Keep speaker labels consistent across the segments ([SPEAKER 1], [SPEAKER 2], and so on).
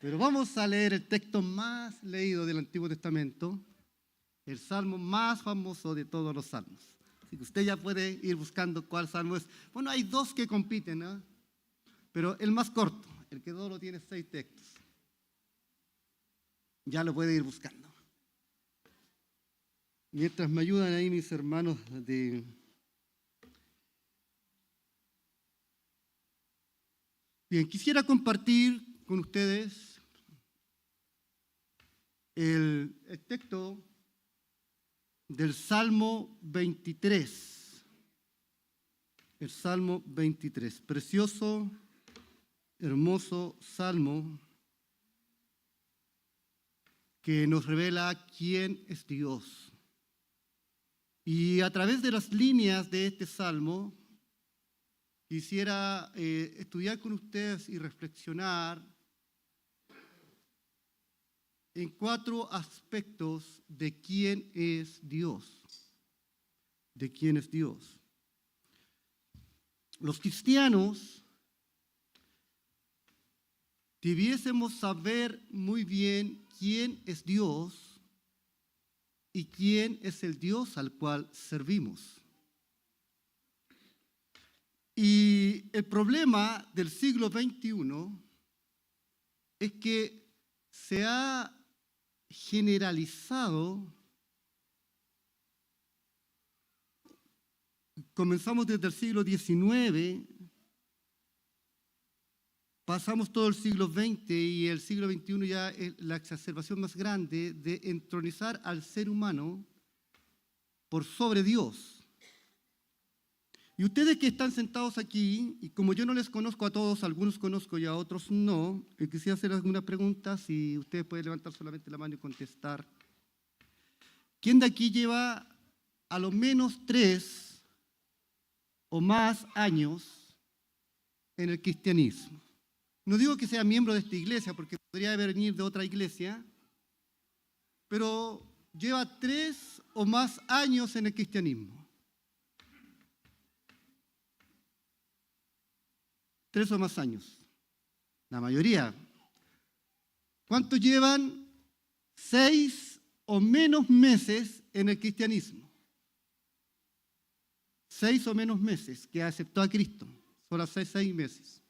[SPEAKER 1] Pero vamos a leer el texto más leído del Antiguo Testamento, el salmo más famoso de todos los salmos. Así que usted ya puede ir buscando cuál salmo es. Bueno, hay dos que compiten, ¿no? Pero el más corto, el que solo tiene 6 textos, ya lo puede ir buscando. Mientras me ayudan ahí mis hermanos de... Bien, quisiera compartir con ustedes el texto del Salmo 23. El Salmo 23, precioso, hermoso salmo que nos revela quién es Dios. Y a través de las líneas de este salmo, quisiera estudiar con ustedes y reflexionar en 4 aspectos de quién es Dios. De quién es Dios. Los cristianos debiésemos saber muy bien quién es Dios y quién es el Dios al cual servimos. Y el problema del siglo XXI es que se ha generalizado, comenzamos desde el siglo XIX, pasamos todo el siglo XX y el siglo XXI ya es la exacerbación más grande de entronizar al ser humano por sobre Dios. Y ustedes que están sentados aquí, y como yo no les conozco a todos, algunos conozco y a otros no, quisiera hacer alguna pregunta, si ustedes pueden levantar solamente la mano y contestar. ¿Quién de aquí lleva a lo menos 3 o más años en el cristianismo? No digo que sea miembro de esta iglesia, porque podría venir de otra iglesia, pero lleva 3 o más años en el cristianismo. 3 o más años. La mayoría. ¿Cuántos llevan 6 o menos meses en el cristianismo? 6 o menos meses que aceptó a Cristo. Solo 6 meses.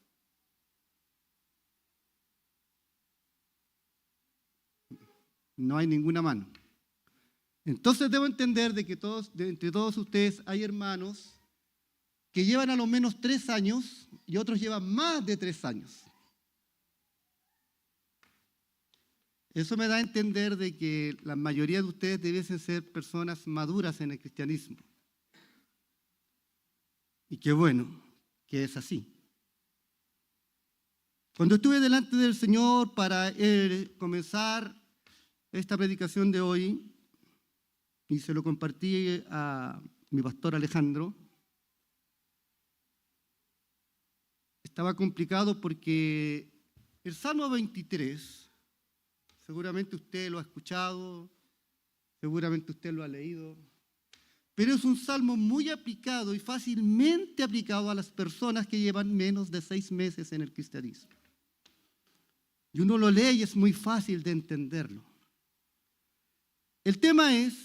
[SPEAKER 1] No hay ninguna mano. Entonces debo entender de que entre todos ustedes hay hermanos que llevan a lo menos 3 años y otros llevan más de 3 años. Eso me da a entender de que la mayoría de ustedes debiesen ser personas maduras en el cristianismo. Y qué bueno que es así. Cuando estuve delante del Señor para comenzar esta predicación de hoy, y se lo compartí a mi pastor Alejandro, estaba complicado porque el Salmo 23, seguramente usted lo ha escuchado, seguramente usted lo ha leído, pero es un salmo muy aplicado y fácilmente aplicado a las personas que llevan menos de 6 meses en el cristianismo. Y uno lo lee y es muy fácil de entenderlo. El tema es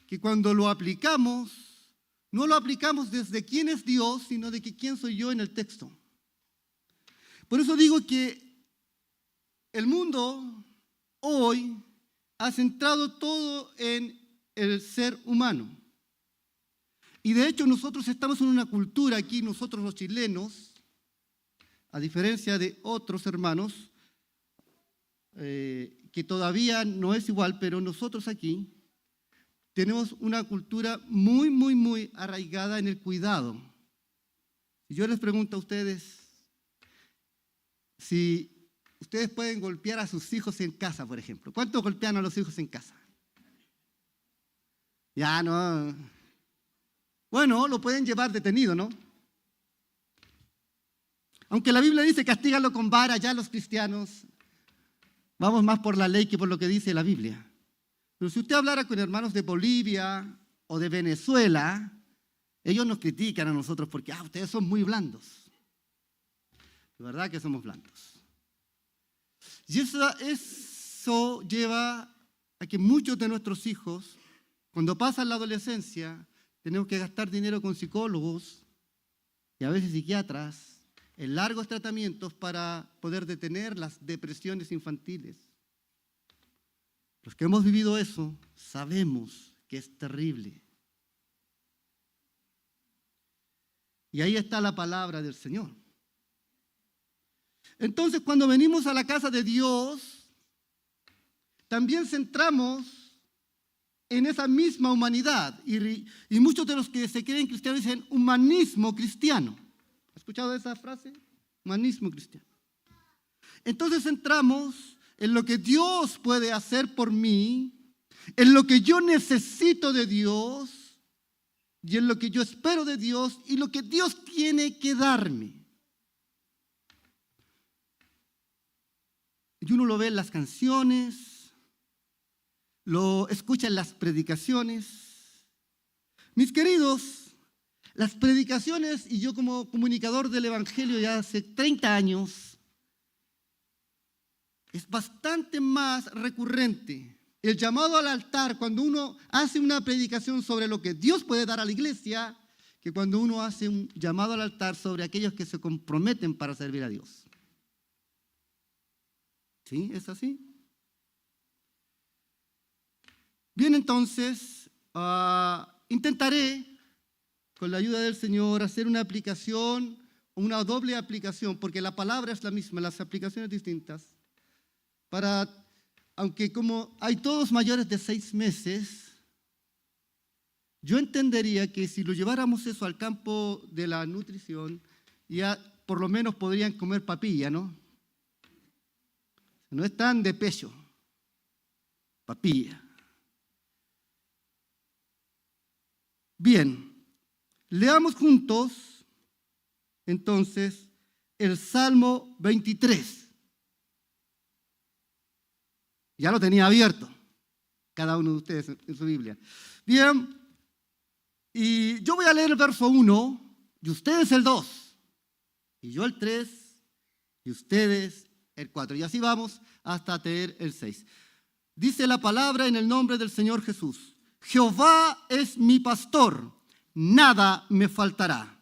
[SPEAKER 1] que cuando lo aplicamos, no lo aplicamos desde quién es Dios, sino de que quién soy yo en el texto. Por eso digo que el mundo hoy ha centrado todo en el ser humano. Y de hecho nosotros estamos en una cultura aquí, nosotros los chilenos, a diferencia de otros hermanos, que todavía no es igual, pero nosotros aquí tenemos una cultura muy, muy, muy arraigada en el cuidado. Si yo les pregunto a ustedes, si ustedes pueden golpear a sus hijos en casa, por ejemplo. ¿Cuántos golpean a los hijos en casa? Ya no. Bueno, lo pueden llevar detenido, ¿no? Aunque la Biblia dice castígalo con vara, ya los cristianos vamos más por la ley que por lo que dice la Biblia. Pero si usted hablara con hermanos de Bolivia o de Venezuela, ellos nos critican a nosotros porque ustedes son muy blandos. De verdad que somos blandos. Y eso lleva a que muchos de nuestros hijos, cuando pasan la adolescencia, tenemos que gastar dinero con psicólogos y a veces psiquiatras en largos tratamientos para poder detener las depresiones infantiles. Los que hemos vivido eso sabemos que es terrible. Y ahí está la palabra del Señor. Entonces, cuando venimos a la casa de Dios, también centramos en esa misma humanidad. Y muchos de los que se creen cristianos dicen humanismo cristiano. ¿Has escuchado esa frase? Humanismo cristiano. Entonces centramos en lo que Dios puede hacer por mí, en lo que yo necesito de Dios y en lo que yo espero de Dios y lo que Dios tiene que darme. Y uno lo ve en las canciones, lo escucha en las predicaciones. Mis queridos, las predicaciones, y yo como comunicador del Evangelio ya hace 30 años, es bastante más recurrente el llamado al altar cuando uno hace una predicación sobre lo que Dios puede dar a la iglesia, que cuando uno hace un llamado al altar sobre aquellos que se comprometen para servir a Dios. ¿Sí? ¿Es así? Bien, entonces, intentaré, con la ayuda del Señor, hacer una aplicación, una doble aplicación, porque la palabra es la misma, las aplicaciones distintas, aunque como hay todos mayores de 6 meses, yo entendería que si lo lleváramos eso al campo de la nutrición, ya por lo menos podrían comer papilla, ¿no? No es tan de pecho, papilla. Bien, leamos juntos entonces el Salmo 23. Ya lo tenía abierto, cada uno de ustedes en su Biblia. Bien, y yo voy a leer el verso 1, y ustedes el 2, y yo el 3, y ustedes el 4. Y así vamos hasta leer el 6. Dice la palabra en el nombre del Señor Jesús. Jehová es mi pastor, nada me faltará.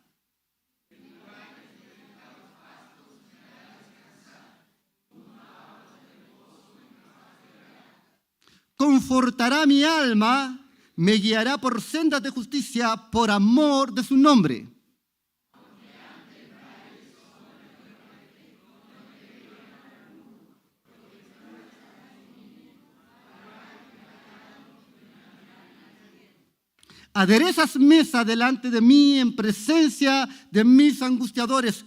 [SPEAKER 1] Confortará mi alma, me guiará por sendas de justicia por amor de su nombre. Aderezas mesa delante de mí en presencia de mis angustiadores.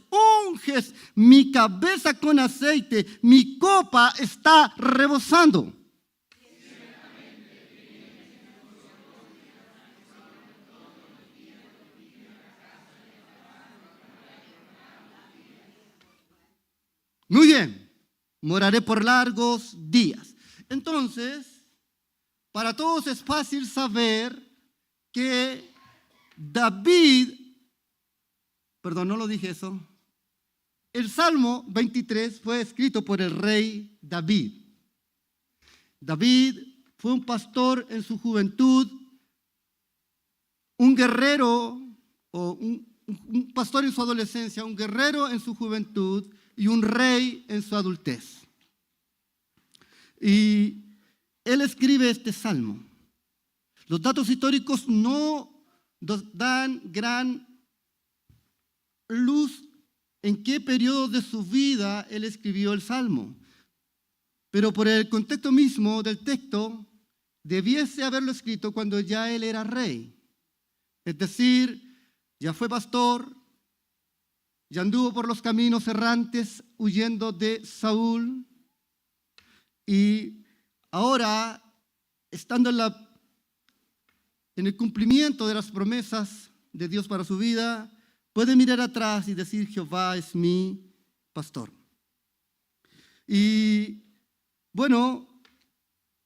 [SPEAKER 1] Unges mi cabeza con aceite, mi copa está rebosando. Muy bien, moraré por largos días. Entonces, para todos es fácil saber que no lo dije eso, el Salmo 23 fue escrito por el rey David. David fue un pastor en su juventud, un guerrero, o un pastor en su adolescencia, un guerrero en su juventud y un rey en su adultez. Y él escribe este salmo. Los datos históricos no nos dan gran luz en qué periodo de su vida él escribió el salmo. Pero por el contexto mismo del texto, debiese haberlo escrito cuando ya él era rey. Es decir, ya fue pastor, ya anduvo por los caminos errantes huyendo de Saúl y ahora, estando en el cumplimiento de las promesas de Dios para su vida, puede mirar atrás y decir: Jehová es mi pastor. Y bueno,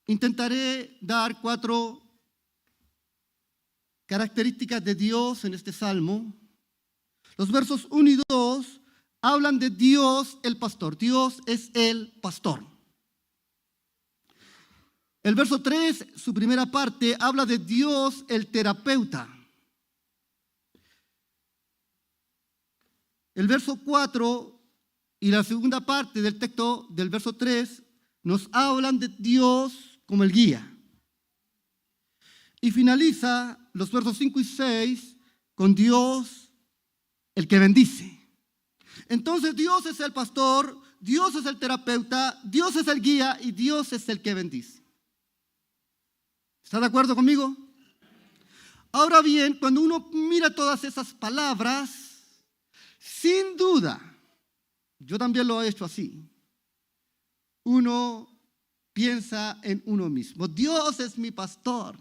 [SPEAKER 1] intentaré dar 4 características de Dios en este salmo. Los versos 1 y 2 hablan de Dios el pastor. Dios es el pastor. El verso 3, su primera parte, habla de Dios el terapeuta. El verso 4 y la segunda parte del texto del verso 3 nos hablan de Dios como el guía. Y finaliza los versos 5 y 6 con Dios el que bendice. Entonces Dios es el pastor, Dios es el terapeuta, Dios es el guía y Dios es el que bendice. ¿Está de acuerdo conmigo? Ahora bien, cuando uno mira todas esas palabras, sin duda, yo también lo he hecho así, uno piensa en uno mismo. Dios es mi pastor.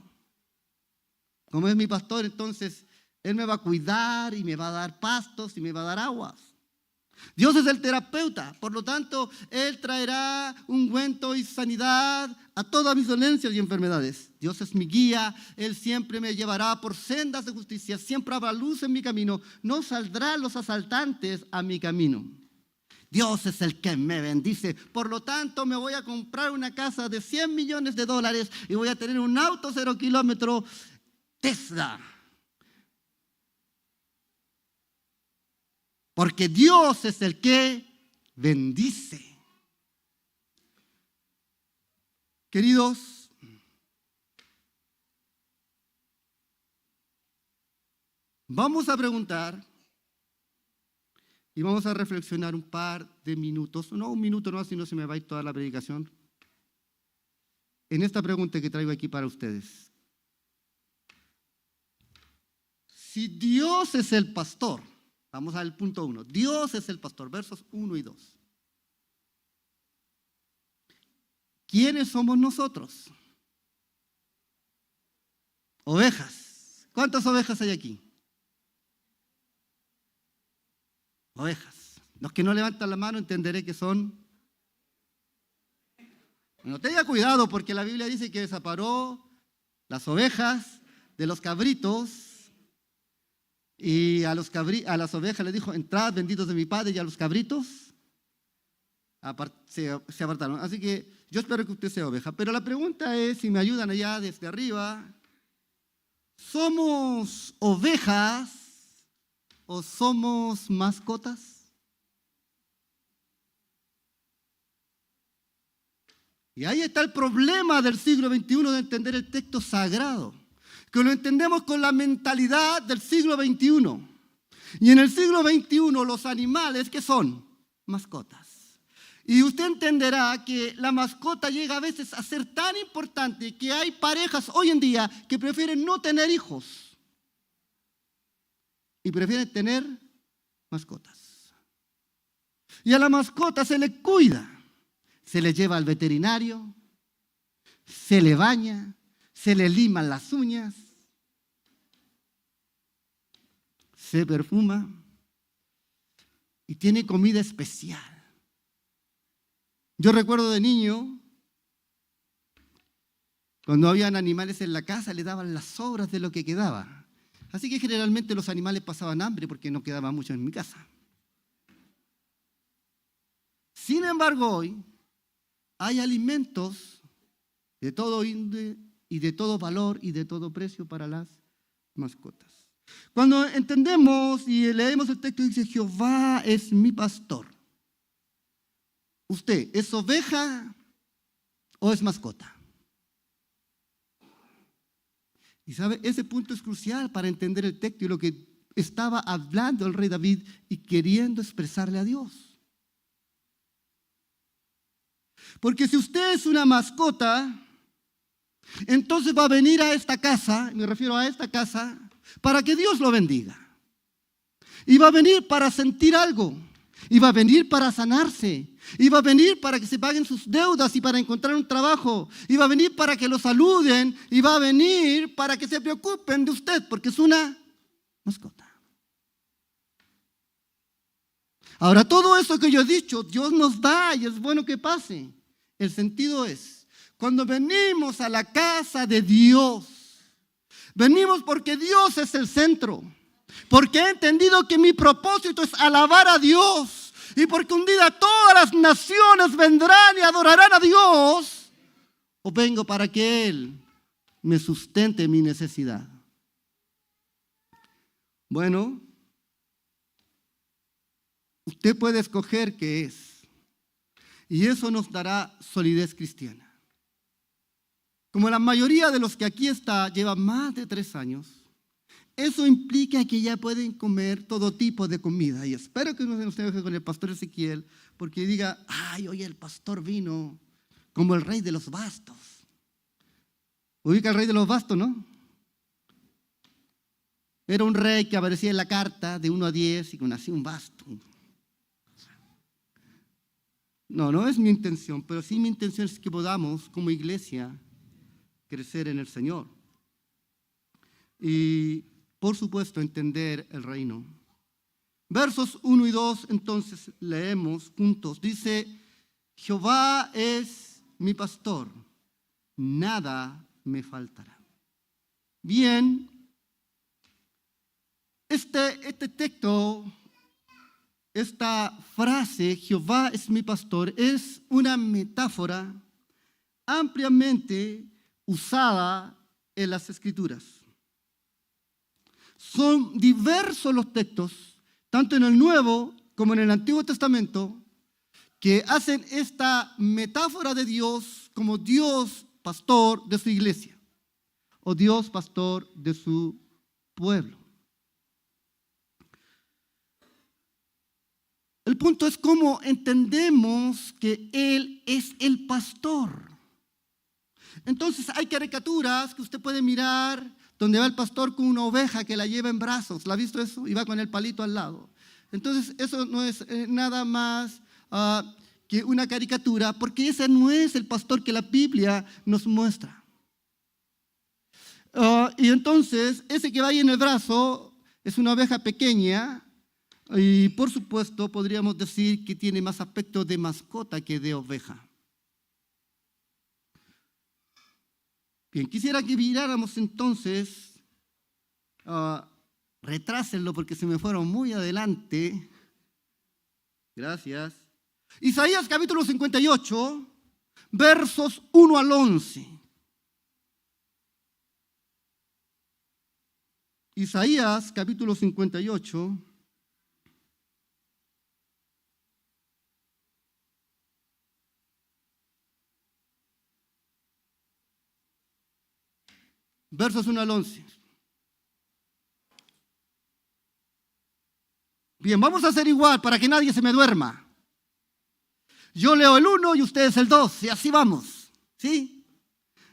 [SPEAKER 1] Como es mi pastor, entonces Él me va a cuidar y me va a dar pastos y me va a dar aguas. Dios es el terapeuta, por lo tanto, Él traerá ungüento y sanidad a todas mis dolencias y enfermedades. Dios es mi guía, Él siempre me llevará por sendas de justicia, siempre habrá luz en mi camino, no saldrán los asaltantes a mi camino. Dios es el que me bendice, por lo tanto me voy a comprar una casa de $100 millones y voy a tener un auto 0 kilómetros Tesla. Porque Dios es el que bendice. Queridos, vamos a preguntar y vamos a reflexionar un par de minutos, no un minuto no, si no se me va a ir toda la predicación, en esta pregunta que traigo aquí para ustedes. Si Dios es el pastor, vamos al punto 1. Dios es el pastor, versos 1 y 2. ¿Quiénes somos nosotros? Ovejas. ¿Cuántas ovejas hay aquí? Ovejas. Los que no levantan la mano entenderé que son. Bueno, tenga cuidado porque la Biblia dice que separó las ovejas de los cabritos. Y a las ovejas le dijo, entrad benditos de mi Padre, y a los cabritos se apartaron. Así que yo espero que usted sea oveja. Pero la pregunta es, si me ayudan allá desde arriba, ¿somos ovejas o somos mascotas? Y ahí está el problema del siglo XXI de entender el texto sagrado, que lo entendemos con la mentalidad del siglo XXI. Y en el siglo XXI los animales, ¿qué son? Mascotas. Y usted entenderá que la mascota llega a veces a ser tan importante que hay parejas hoy en día que prefieren no tener hijos y prefieren tener mascotas. Y a la mascota se le cuida, se le lleva al veterinario, se le baña, se le liman las uñas, se perfuma y tiene comida especial. Yo recuerdo de niño, cuando habían animales en la casa, le daban las sobras de lo que quedaba. Así que generalmente los animales pasaban hambre porque no quedaba mucho en mi casa. Sin embargo, hoy hay alimentos de todo índole y de todo valor y de todo precio para las mascotas. Cuando entendemos y leemos el texto, dice, Jehová es mi pastor. ¿Usted es oveja o es mascota? Y sabe, ese punto es crucial para entender el texto y lo que estaba hablando el rey David y queriendo expresarle a Dios. Porque si usted es una mascota, entonces va a venir a esta casa, me refiero a esta casa, para que Dios lo bendiga. Y va a venir para sentir algo. Y va a venir para sanarse. Y va a venir para que se paguen sus deudas y para encontrar un trabajo. Y va a venir para que lo saluden. Y va a venir para que se preocupen de usted, porque es una mascota. Ahora, todo eso que yo he dicho, Dios nos da y es bueno que pase. El sentido es, cuando venimos a la casa de Dios, venimos porque Dios es el centro. Porque he entendido que mi propósito es alabar a Dios. Y porque un día todas las naciones vendrán y adorarán a Dios. ¿O vengo para que Él me sustente mi necesidad? Bueno, usted puede escoger qué es. Y eso nos dará solidez cristiana. Como la mayoría de los que aquí está llevan más de 3 años, eso implica que ya pueden comer todo tipo de comida. Y espero que uno de ustedes con el pastor Ezequiel, porque diga, ay, oye, el pastor vino como el rey de los bastos. Ubica el rey de los bastos, ¿no? Era un rey que aparecía en la carta de 1 a 10 y con así un basto. No, no es mi intención, pero sí mi intención es que podamos, como iglesia, crecer en el Señor. Y, por supuesto, entender el reino. Versos 1 y 2, entonces, leemos juntos. Dice, Jehová es mi pastor, nada me faltará. Bien, este texto, esta frase, Jehová es mi pastor, es una metáfora ampliamente usada en las Escrituras. Son diversos los textos, tanto en el Nuevo como en el Antiguo Testamento, que hacen esta metáfora de Dios como Dios pastor de su iglesia o Dios pastor de su pueblo. El punto es cómo entendemos que Él es el pastor. Entonces hay caricaturas que usted puede mirar donde va el pastor con una oveja que la lleva en brazos. ¿La ha visto eso? Y va con el palito al lado. Entonces eso no es nada más que una caricatura, porque ese no es el pastor que la Biblia nos muestra. Y entonces ese que va ahí en el brazo es una oveja pequeña. Y por supuesto podríamos decir que tiene más aspecto de mascota que de oveja. Bien, quisiera que miráramos entonces, retrásenlo porque se me fueron muy adelante. Gracias. Isaías capítulo 58, versos 1 al 11. Isaías capítulo 58. Versos 1 al 11. Bien, vamos a hacer igual para que nadie se me duerma. Yo leo el 1 y ustedes el 2 y así vamos. ¿Sí?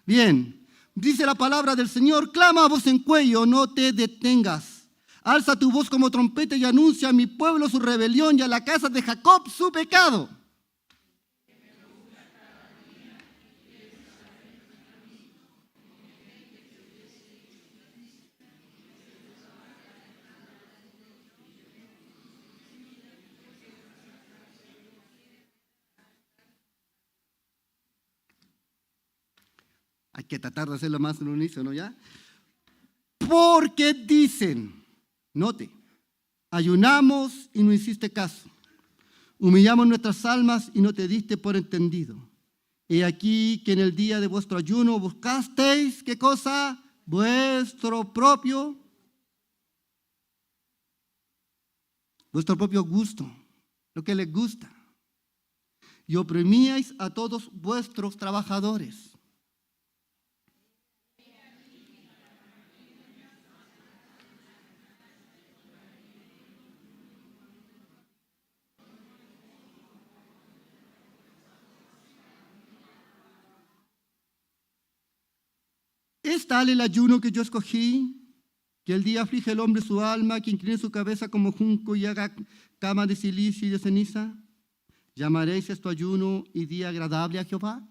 [SPEAKER 1] Bien, dice la palabra del Señor, clama a voz en cuello, no te detengas. Alza tu voz como trompeta y anuncia a mi pueblo su rebelión y a la casa de Jacob su pecado. Hay que tratar de hacerlo más en unísono, ¿ya? Porque dicen, note, ayunamos y no hiciste caso. Humillamos nuestras almas y no te diste por entendido. He aquí que en el día de vuestro ayuno buscasteis, ¿qué cosa? Vuestro propio gusto, lo que les gusta. Y oprimíais a todos vuestros trabajadores. ¿Es tal el ayuno que yo escogí? Que el día aflige el hombre su alma, que incline su cabeza como junco y haga cama de silicio y de ceniza. ¿Llamaréis esto ayuno y día agradable a Jehová?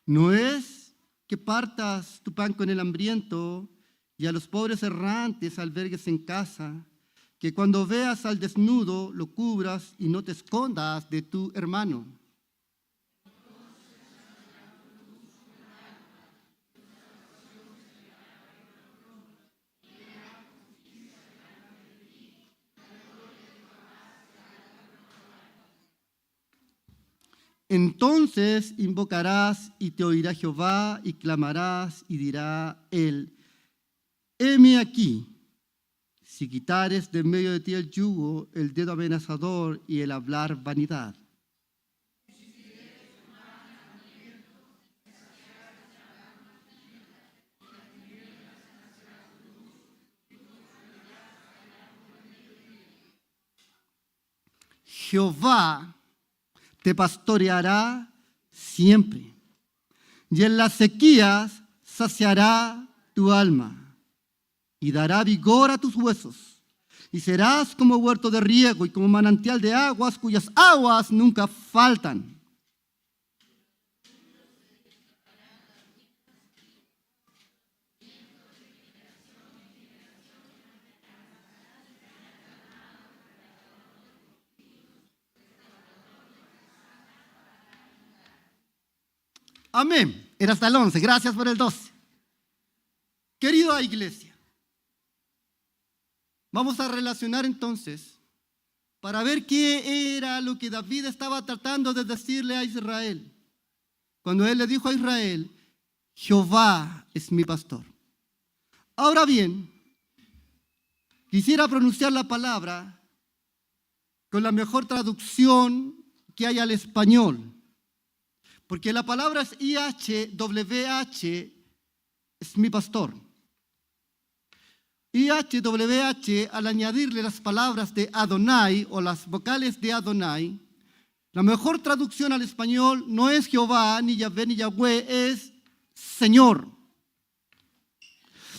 [SPEAKER 1] ¿No es que partas tu pan con el hambriento y a los pobres errantes albergues en casa, que cuando veas al desnudo lo cubras y no te escondas de tu hermano? Entonces invocarás y te oirá Jehová, y clamarás y dirá él: heme aquí. Si quitares de en medio de ti el yugo, el dedo amenazador y el hablar vanidad. Jehová te pastoreará siempre, y en las sequías saciará tu alma, y dará vigor a tus huesos, y serás como huerto de riego y como manantial de aguas cuyas aguas nunca faltan. Amén. Era hasta el 11. Gracias por el 12. Querida iglesia, vamos a relacionar entonces para ver qué era lo que David estaba tratando de decirle a Israel. Cuando él le dijo a Israel: Jehová es mi pastor. Ahora bien, quisiera pronunciar la palabra con la mejor traducción que hay al español. Porque la palabra es IHWH, es mi pastor. IHWH, al añadirle las palabras de Adonai o las vocales de Adonai, la mejor traducción al español no es Jehová, ni Yahvé, ni Yahweh, es Señor.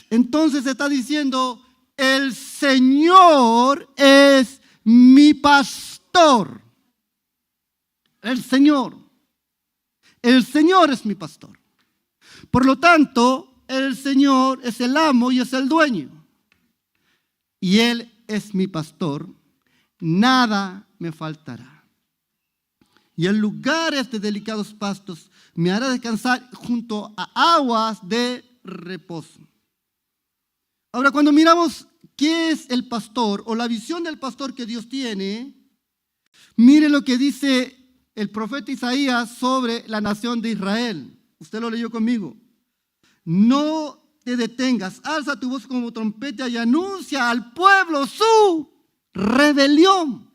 [SPEAKER 1] Entonces está diciendo: el Señor es mi pastor. El Señor. El Señor es mi pastor. Por lo tanto, el Señor es el amo y es el dueño. Y Él es mi pastor, nada me faltará. Y en lugares de delicados pastos me hará descansar junto a aguas de reposo. Ahora, cuando miramos qué es el pastor o la visión del pastor que Dios tiene, mire lo que dice el profeta Isaías sobre la nación de Israel. Usted lo leyó conmigo. No te detengas, alza tu voz como trompeta y anuncia al pueblo su rebelión.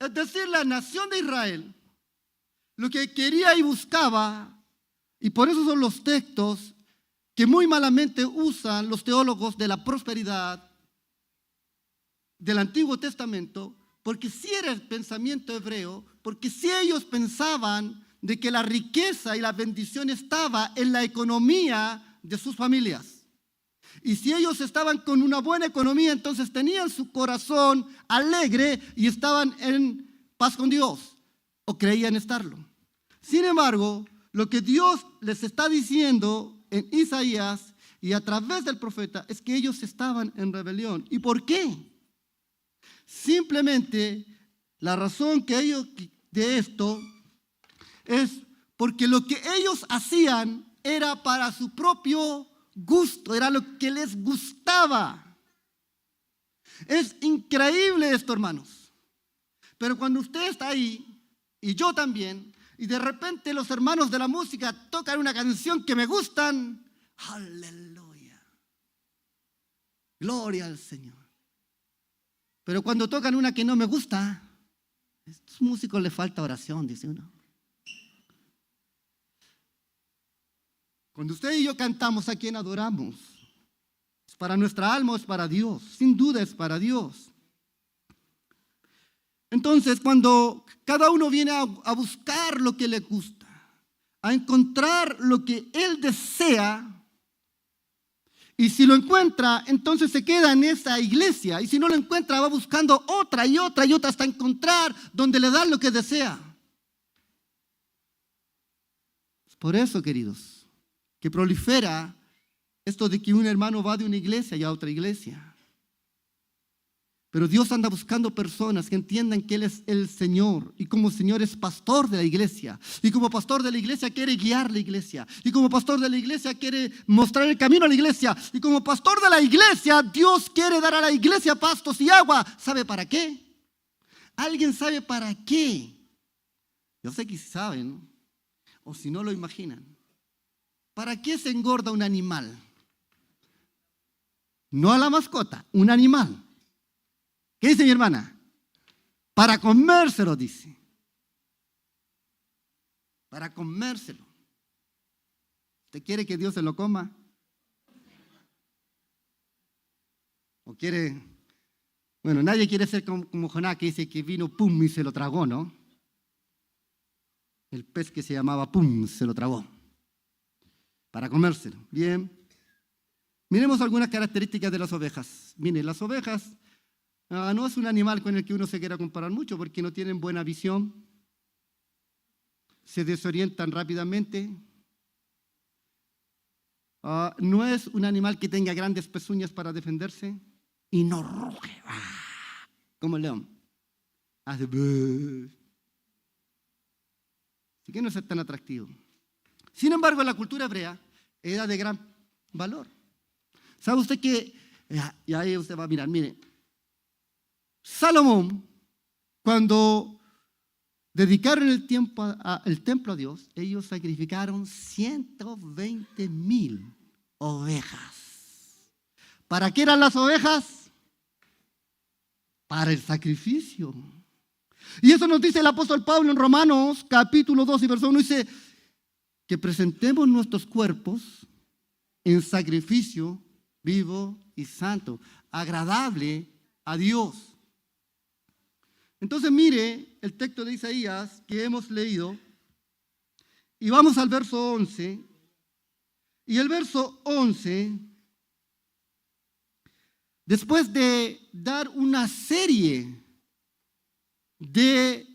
[SPEAKER 1] Es decir, la nación de Israel, lo que quería y buscaba, y por eso son los textos que muy malamente usan los teólogos de la prosperidad del Antiguo Testamento, porque si era el pensamiento hebreo, porque si ellos pensaban de que la riqueza y la bendición estaba en la economía de sus familias. Y si ellos estaban con una buena economía, entonces tenían su corazón alegre y estaban en paz con Dios, o creían estarlo. Sin embargo, lo que Dios les está diciendo en Isaías y a través del profeta es que ellos estaban en rebelión. ¿Y por qué? Simplemente la razón que ellos de esto es porque lo que ellos hacían era para su propio gusto, era lo que les gustaba. Es increíble esto, hermanos. Pero cuando usted está ahí, y yo también, y de repente los hermanos de la música tocan una canción que me gustan, aleluya, gloria al Señor. Pero cuando tocan una que no me gusta, a estos músicos les falta oración, dice uno. Cuando usted y yo cantamos, ¿a quién adoramos? ¿Es para nuestra alma o es para Dios? Sin duda es para Dios. Entonces, cuando cada uno viene a buscar lo que le gusta, a encontrar lo que él desea, y si lo encuentra, entonces se queda en esa iglesia. Y si no lo encuentra, va buscando otra y otra y otra hasta encontrar donde le dan lo que desea. Por eso, queridos, que prolifera esto de que un hermano va de una iglesia y a otra iglesia. Pero Dios anda buscando personas que entiendan que Él es el Señor. Y como Señor es pastor de la iglesia. Y como pastor de la iglesia quiere guiar la iglesia. Y como pastor de la iglesia quiere mostrar el camino a la iglesia. Y como pastor de la iglesia, Dios quiere dar a la iglesia pastos y agua. ¿Sabe para qué? ¿Alguien sabe para qué? Yo sé que saben, o si no lo imaginan. ¿Para qué se engorda un animal? No a la mascota, un animal. ¿Qué dice mi hermana? Para comérselo, dice. Para comérselo. ¿Usted quiere que Dios se lo coma? ¿O quiere? Bueno, nadie quiere ser como Jonás, que dice que vino, pum, y se lo tragó, ¿no? El pez que se llamaba pum, se lo tragó. Para comérselo. Bien. Miremos algunas características de las ovejas. Miren, las ovejas no es un animal con el que uno se quiera comparar mucho porque no tienen buena visión, se desorientan rápidamente. No es un animal que tenga grandes pezuñas para defenderse y no ruge como el león. Hace así que no es tan atractivo. Sin embargo, en la cultura hebrea era de gran valor. ¿Sabe usted que? Y ahí usted va a mirar, mire. Salomón, cuando dedicaron el templo a Dios, ellos sacrificaron 120,000 ovejas. ¿Para qué eran las ovejas? Para el sacrificio. Y eso nos dice el apóstol Pablo en Romanos, capítulo 2 y verso 1, dice que presentemos nuestros cuerpos en sacrificio vivo y santo, agradable a Dios. Entonces mire el texto de Isaías que hemos leído y vamos al verso 11. Y el verso 11, después de dar una serie de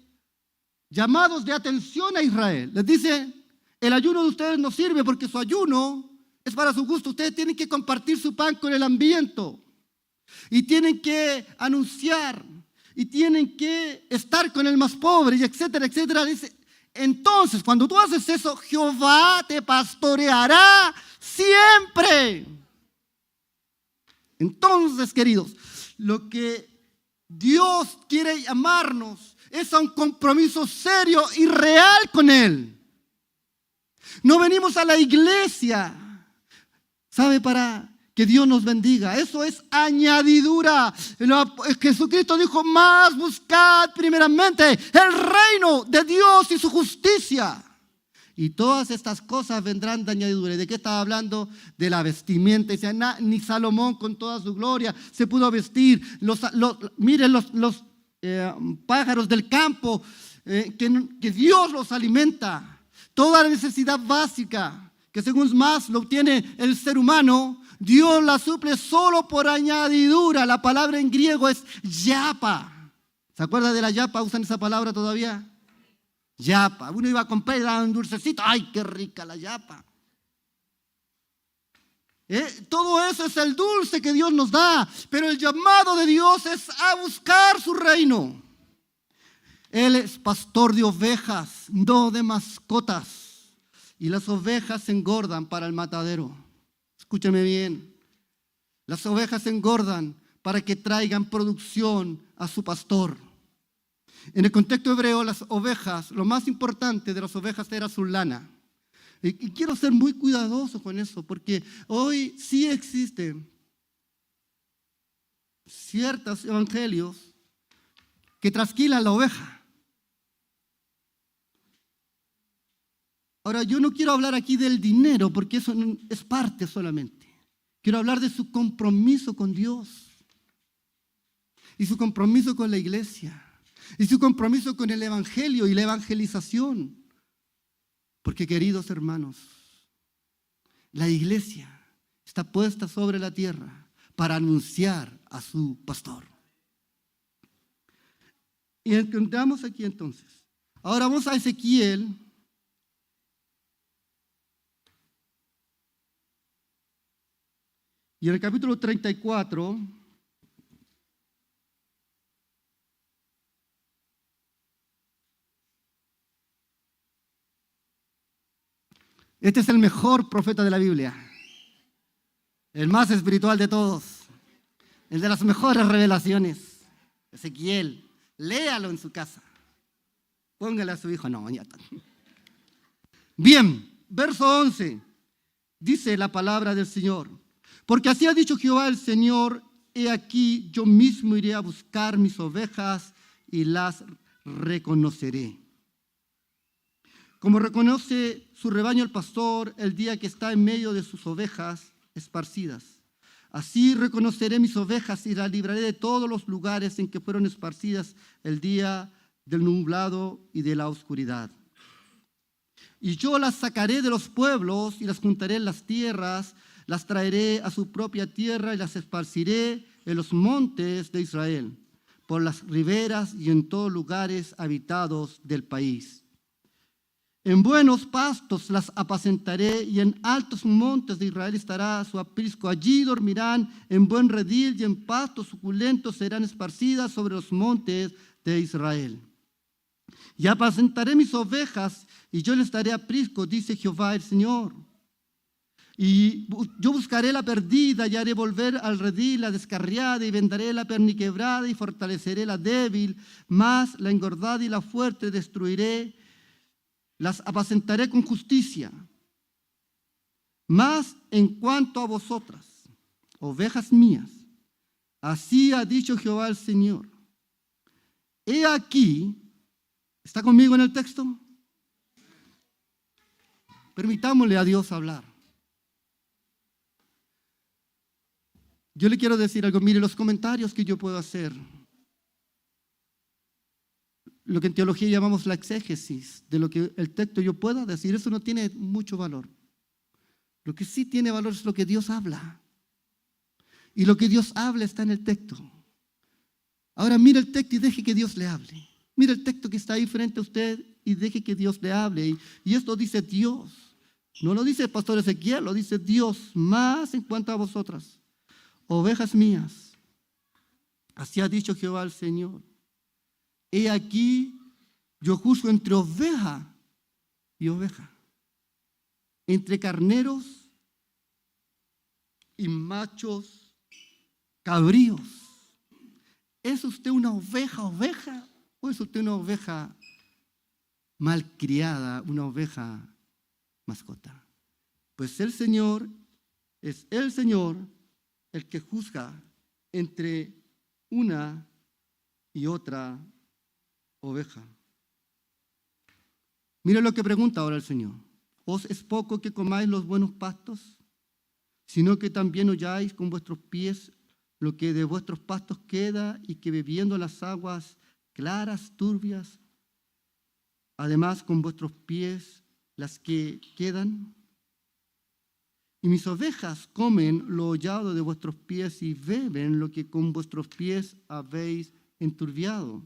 [SPEAKER 1] llamados de atención a Israel, les dice, el ayuno de ustedes no sirve porque su ayuno es para su gusto. Ustedes tienen que compartir su pan con el hambriento y tienen que anunciar y tienen que estar con el más pobre, y etcétera, etcétera. Dice, entonces, cuando tú haces eso, Jehová te pastoreará siempre. Entonces, queridos, lo que Dios quiere llamarnos es a un compromiso serio y real con Él. No venimos a la iglesia, ¿sabe? Para que Dios nos bendiga. Eso es añadidura. Jesucristo dijo, más buscad primeramente el reino de Dios y su justicia. Y todas estas cosas vendrán de añadidura. ¿Y de qué estaba hablando? De la vestimenta. Dice, ni Salomón con toda su gloria se pudo vestir. Miren los pájaros del campo, que Dios los alimenta. Toda la necesidad básica que según más lo obtiene el ser humano, Dios la suple solo por añadidura. La palabra en griego es yapa. ¿Se acuerda de la yapa? ¿Usan esa palabra todavía? Yapa. Uno iba a comprar y daban un dulcecito. ¡Ay, qué rica la yapa! Todo eso es el dulce que Dios nos da. Pero el llamado de Dios es a buscar su reino. Él es pastor de ovejas, no de mascotas. Y las ovejas se engordan para el matadero. Escúchame bien. Las ovejas se engordan para que traigan producción a su pastor. En el contexto hebreo, las ovejas, lo más importante de las ovejas era su lana. Y quiero ser muy cuidadoso con eso, porque hoy sí existen ciertos evangelios que trasquilan la oveja. Ahora, yo no quiero hablar aquí del dinero, porque eso es parte solamente. Quiero hablar de su compromiso con Dios y su compromiso con la iglesia y su compromiso con el evangelio y la evangelización. Porque, queridos hermanos, la iglesia está puesta sobre la tierra para anunciar a su pastor. Y encontramos aquí entonces. Ahora vamos a Ezequiel. Y en el capítulo 34, este es el mejor profeta de la Biblia, el más espiritual de todos, el de las mejores revelaciones. Ezequiel, léalo en su casa. Póngale a su hijo, no, ya está. Bien, verso 11, dice la palabra del Señor. Porque así ha dicho Jehová el Señor, he aquí yo mismo iré a buscar mis ovejas y las reconoceré. Como reconoce su rebaño el pastor el día que está en medio de sus ovejas esparcidas. Así reconoceré mis ovejas y las libraré de todos los lugares en que fueron esparcidas el día del nublado y de la oscuridad. Y yo las sacaré de los pueblos y las juntaré en las tierras, las traeré a su propia tierra y las esparciré en los montes de Israel, por las riberas y en todos lugares habitados del país. En buenos pastos las apacentaré y en altos montes de Israel estará su aprisco. Allí dormirán en buen redil y en pastos suculentos serán esparcidas sobre los montes de Israel. Y apacentaré mis ovejas y yo les daré aprisco, dice Jehová el Señor. Y yo buscaré la perdida y haré volver al redil la descarriada y vendaré la perniquebrada y fortaleceré la débil, mas la engordada y la fuerte destruiré. Las apacentaré con justicia. Mas en cuanto a vosotras, ovejas mías, así ha dicho Jehová el Señor. He aquí, ¿está conmigo en el texto? Permitámosle a Dios hablar. Yo le quiero decir algo. Mire, los comentarios que yo puedo hacer, lo que en teología llamamos la exégesis, de lo que el texto yo pueda decir, eso no tiene mucho valor. Lo que sí tiene valor es lo que Dios habla. Y lo que Dios habla está en el texto. Ahora mire el texto y deje que Dios le hable. Mire el texto que está ahí frente a usted y deje que Dios le hable. Y esto dice Dios. No lo dice el pastor Ezequiel, lo dice Dios. Más en cuanto a vosotras, ovejas mías, así ha dicho Jehová el Señor. He aquí, yo juzgo entre oveja y oveja, entre carneros y machos cabríos. ¿Es usted una oveja o es usted una oveja malcriada, una oveja mascota? Pues el Señor es el Señor el que juzga entre una y otra oveja. Mire lo que pregunta ahora el Señor. ¿Os es poco que comáis los buenos pastos, sino que también holláis con vuestros pies lo que de vuestros pastos queda y que bebiendo las aguas claras, turbias, además con vuestros pies las que quedan? Y mis ovejas comen lo hollado de vuestros pies y beben lo que con vuestros pies habéis enturbiado.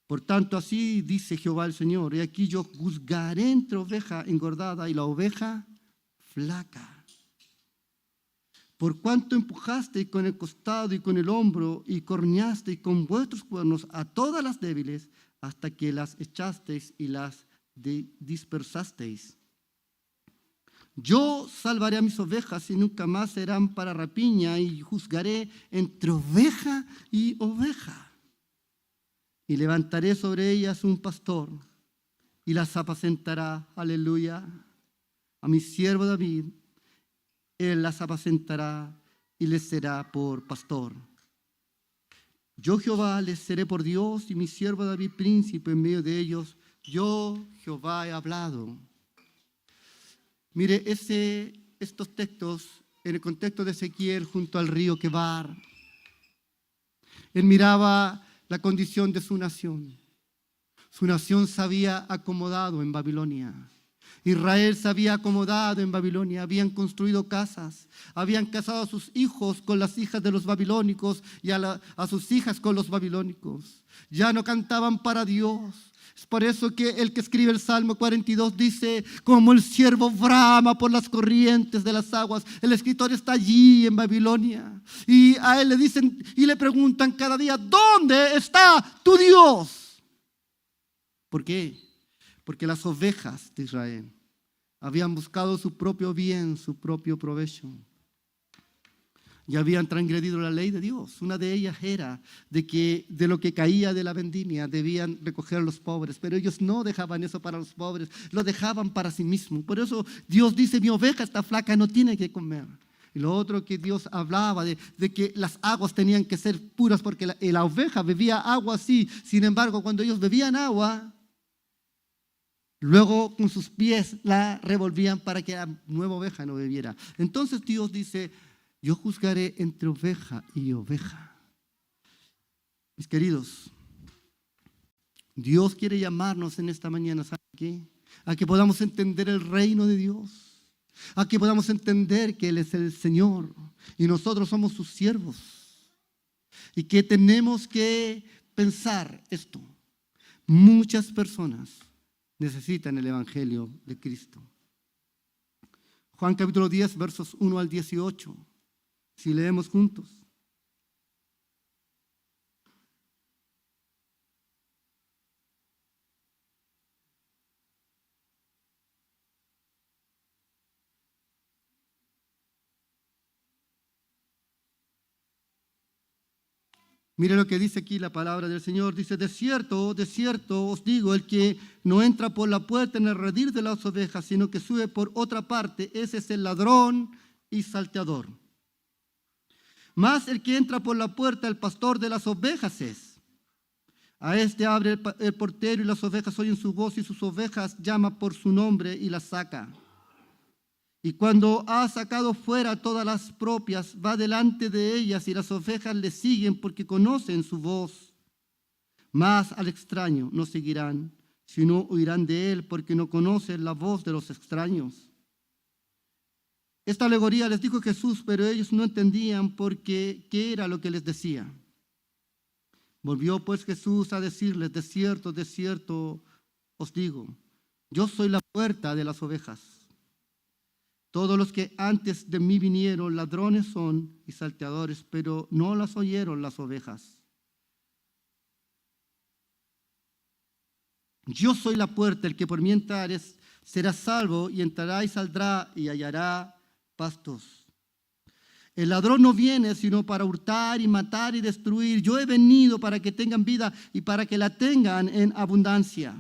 [SPEAKER 1] Por tanto, así dice Jehová el Señor, he aquí yo juzgaré entre oveja engordada y la oveja flaca. Por cuanto empujasteis con el costado y con el hombro y corneasteis con vuestros cuernos a todas las débiles, hasta que las echasteis y las dispersasteis. Yo salvaré a mis ovejas y nunca más serán para rapiña, y juzgaré entre oveja y oveja. Y levantaré sobre ellas un pastor y las apacentará, aleluya, a mi siervo David. Él las apacentará y les será por pastor. Yo Jehová les seré por Dios y mi siervo David príncipe en medio de ellos. Yo Jehová he hablado. Mire, estos textos en el contexto de Ezequiel junto al río Quebar. Él miraba la condición de su nación. Su nación se había acomodado en Babilonia. Israel se había acomodado en Babilonia, habían construido casas, habían casado a sus hijos con las hijas de los babilónicos y a sus hijas con los babilónicos. Ya no cantaban para Dios. Es por eso que el que escribe el Salmo 42 dice, como el ciervo brama por las corrientes de las aguas. El escritor está allí en Babilonia y a él le dicen y le preguntan cada día, ¿dónde está tu Dios? ¿Por qué? Porque las ovejas de Israel habían buscado su propio bien, su propio provecho. y habían transgredido la ley de Dios. Una de ellas era de que de lo que caía de la vendimia debían recoger los pobres, pero ellos no dejaban eso para los pobres, lo dejaban para sí mismos. Por eso Dios dice, mi oveja está flaca, no tiene que comer. Y lo otro que Dios hablaba de que las aguas tenían que ser puras porque la oveja bebía agua así. Sin embargo, cuando ellos bebían agua, luego con sus pies la revolvían para que la nueva oveja no bebiera. Entonces Dios dice, yo juzgaré entre oveja y oveja. Mis queridos, Dios quiere llamarnos en esta mañana, ¿sabe qué? A que podamos entender el reino de Dios, a que podamos entender que Él es el Señor y nosotros somos sus siervos y que tenemos que pensar esto. Muchas personas necesitan el Evangelio de Cristo. Juan capítulo 10, versos 1 al 18. Si leemos juntos. Mire lo que dice aquí la palabra del Señor. Dice, de cierto os digo, el que no entra por la puerta en el redil de las ovejas, sino que sube por otra parte, ese es el ladrón y salteador. Mas el que entra por la puerta, el pastor de las ovejas es. A este abre el portero y las ovejas oyen su voz y sus ovejas llama por su nombre y las saca. Y cuando ha sacado fuera todas las propias, va delante de ellas y las ovejas le siguen porque conocen su voz. Mas al extraño no seguirán, sino huirán de él porque no conocen la voz de los extraños. Esta alegoría les dijo Jesús, pero ellos no entendían qué era lo que les decía. Volvió pues Jesús a decirles, de cierto os digo, yo soy la puerta de las ovejas. Todos los que antes de mí vinieron, ladrones son y salteadores, pero no las oyeron las ovejas. Yo soy la puerta, el que por mí entrare será salvo, y entrará y saldrá y hallará pastos. El ladrón no viene sino para hurtar y matar y destruir. Yo he venido para que tengan vida y para que la tengan en abundancia.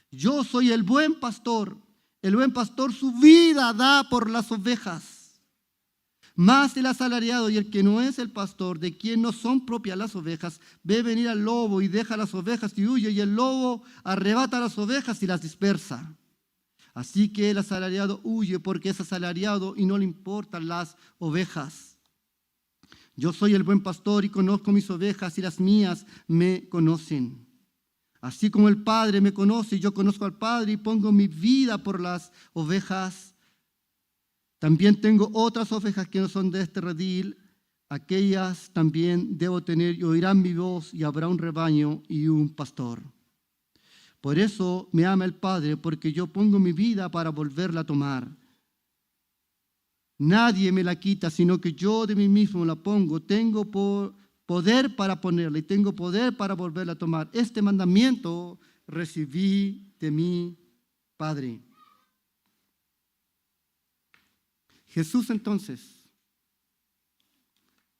[SPEAKER 1] Yo soy el buen pastor. El buen pastor su vida da por las ovejas. Mas el asalariado y el que no es el pastor, de quien no son propias las ovejas, ve venir al lobo y deja las ovejas y huye, y el lobo arrebata las ovejas y las dispersa. Así que el asalariado huye porque es asalariado y no le importan las ovejas. Yo soy el buen pastor y conozco mis ovejas y las mías me conocen. Así como el Padre me conoce, yo conozco al Padre y pongo mi vida por las ovejas. También tengo otras ovejas que no son de este redil. Aquellas también debo tener y oirán mi voz y habrá un rebaño y un pastor. Por eso me ama el Padre, porque yo pongo mi vida para volverla a tomar. Nadie me la quita, sino que yo de mí mismo la pongo. Tengo poder para ponerla y tengo poder para volverla a tomar. Este mandamiento recibí de mi Padre. Jesús entonces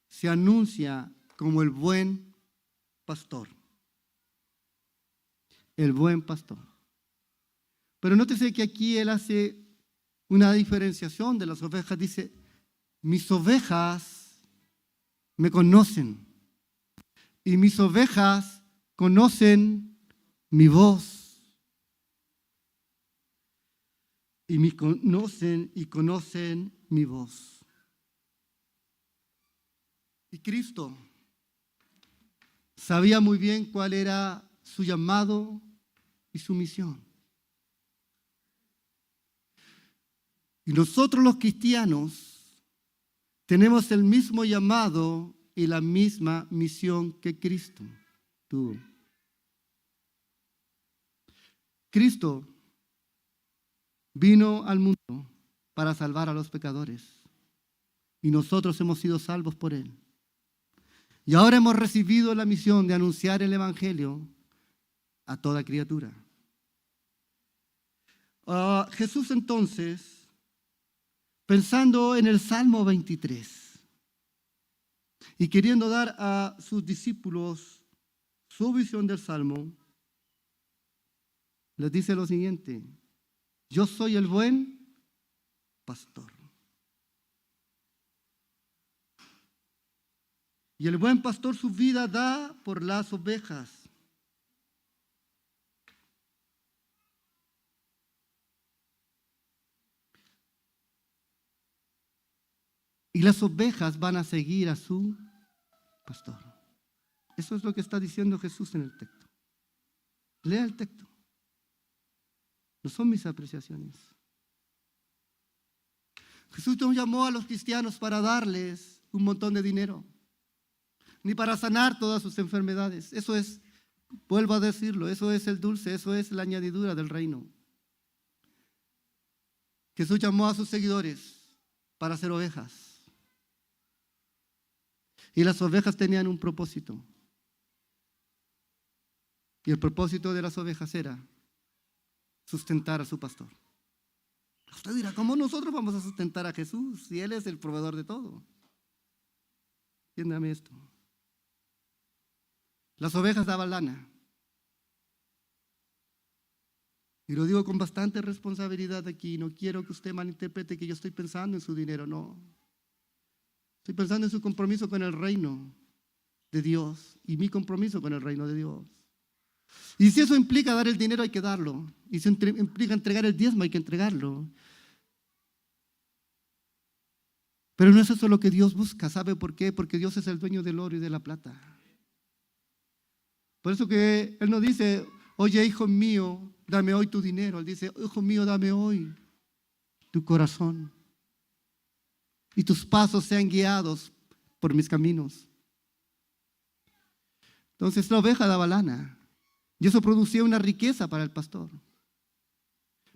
[SPEAKER 1] se anuncia como el buen pastor. El buen pastor. Pero nótese que aquí Él hace una diferenciación de las ovejas. Dice, mis ovejas me conocen y mis ovejas conocen mi voz. Y me conocen y conocen mi voz. Y Cristo sabía muy bien cuál era su llamado y su misión. Y nosotros los cristianos tenemos el mismo llamado y la misma misión que Cristo tuvo. Cristo vino al mundo para salvar a los pecadores y nosotros hemos sido salvos por Él. Y ahora hemos recibido la misión de anunciar el Evangelio a toda criatura. Jesús entonces, pensando en el Salmo 23, Y queriendo dar a sus discípulos su visión del Salmo, les dice lo siguiente: yo soy el buen pastor. Y el buen pastor su vida da por las ovejas. Y las ovejas van a seguir a su pastor. Eso es lo que está diciendo Jesús en el texto. Lea el texto. No son mis apreciaciones. Jesús no llamó a los cristianos para darles un montón de dinero, ni para sanar todas sus enfermedades. Eso es, vuelvo a decirlo, eso es el dulce, eso es la añadidura del reino. Jesús llamó a sus seguidores para ser ovejas. Y las ovejas tenían un propósito. Y el propósito de las ovejas era sustentar a su pastor. Usted dirá, ¿cómo nosotros vamos a sustentar a Jesús si Él es el proveedor de todo? Entiéndame esto. Las ovejas daban lana. Y lo digo con bastante responsabilidad aquí. No quiero que usted malinterprete que yo estoy pensando en su dinero, no. Estoy pensando en su compromiso con el reino de Dios y mi compromiso con el reino de Dios. Y si eso implica dar el dinero, hay que darlo. Y si implica entregar el diezmo, hay que entregarlo. Pero no es eso lo que Dios busca. ¿Sabe por qué? Porque Dios es el dueño del oro y de la plata. Por eso que Él no dice, oye, hijo mío, dame hoy tu dinero. Él dice, hijo mío, dame hoy tu corazón. Y tus pasos sean guiados por mis caminos. Entonces la oveja daba lana. Y eso producía una riqueza para el pastor.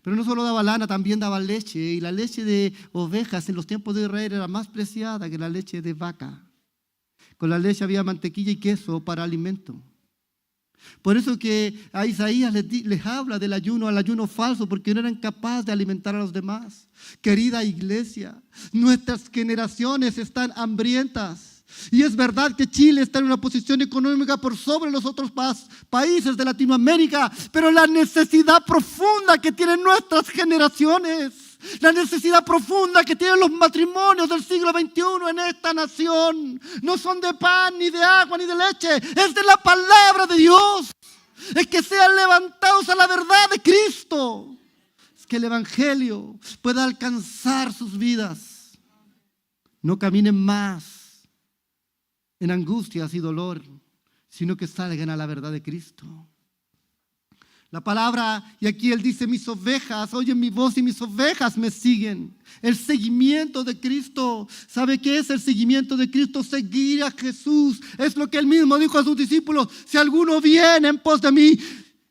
[SPEAKER 1] Pero no solo daba lana, también daba leche. Y la leche de ovejas en los tiempos de Israel era más preciada que la leche de vaca. Con la leche había mantequilla y queso para alimento. Por eso que a Isaías les habla del ayuno, al ayuno falso, porque no eran capaces de alimentar a los demás. Querida iglesia, nuestras generaciones están hambrientas. Y es verdad que Chile está en una posición económica por sobre los otros países de Latinoamérica, pero la necesidad profunda que tienen nuestras generaciones, la necesidad profunda que tienen los matrimonios del siglo XXI en esta nación, no son de pan, ni de agua, ni de leche, es de la palabra de Dios. Es que sean levantados a la verdad de Cristo. Es que el Evangelio pueda alcanzar sus vidas. No caminen más en angustias y dolor, sino que salgan a la verdad de Cristo. La palabra, y aquí Él dice, mis ovejas oyen mi voz y mis ovejas me siguen. El seguimiento de Cristo. ¿Sabe qué es el seguimiento de Cristo? Seguir a Jesús. Es lo que Él mismo dijo a sus discípulos. Si alguno viene en pos de mí,